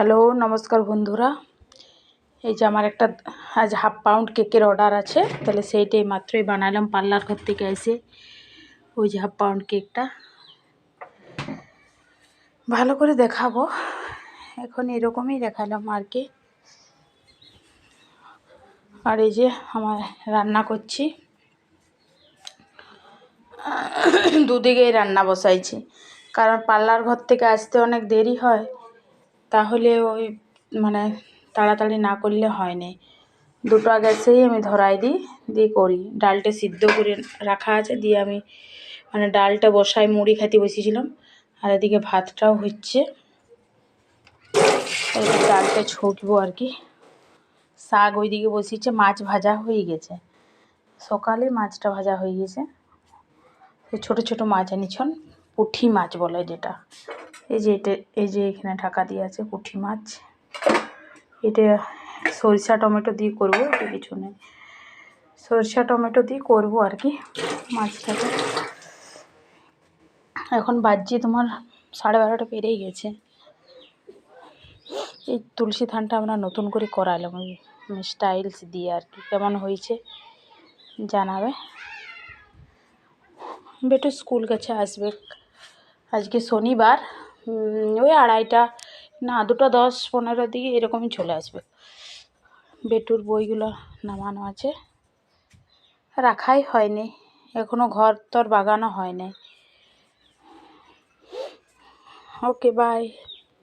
Hello নমস্কার বন্ধুরা। এই যে আমার একটা আজ হাফ পাউন্ড কেকের অর্ডার আছে, তাহলে সেইটাই মাত্রই বানালাম পার্লার ঘর থেকে এসে। ওই যে হাফ পাউন্ড কেকটা ভালো করে দেখাবো, এখন এরকমই দেখালাম আর কি। আর এই যে আমার রান্না করছি, দুদিকেই রান্না বসাইছি, কারণ পার্লার ঘর থেকে আসতে অনেক দেরি হয়, তাহলে ওই মানে তাড়াতাড়ি না করলে হয় না। দুটো গ্যাসেই আমি ধরাই দিই, দিয়ে করি। ডালটা সিদ্ধ করে রাখা আছে, দিয়ে আমি মানে ডালটা বসাই, মুড়ি খাইতে বসিয়েছিলাম, আর এদিকে ভাতটাও হচ্ছে। এদিকে ডালটা ছুটবো আর কি। শাক ওইদিকে বসিয়েছে, মাছ ভাজা হয়ে গেছে, সকালে মাছটা ভাজা হয়ে গেছে। ছোটো ছোটো মাছ আনিছন, পুঁটি মাছ বলে যেটা। এই যে এটা, এই যে এখানে ঢাকা দিয়ে আছে পুঁটি মাছ। এটা সরিষা টমেটো দিয়ে করবো, এটা কিছু নেই, সরিষা টমেটো দিয়ে করবো আর কি মাছটাকে। এখন বাজছে তোমার 12:30 পেরিয়ে গেছে। এই তুলসী থানটা আমরা নতুন করে করালাম ওই স্টাইলস দিয়ে আর কি। কেমন হয়েছে জানাবে। বেটু স্কুল গেছে, আসবে আজকে শনিবার, ওই 2:30 না 2:10-15 দিকে এরকমই চলে আসবে। বেটুর বইগুলো নামানো আছে, রাখাই হয়নি এখনও, ঘর তোর বাগানো হয়নি। Okay bye.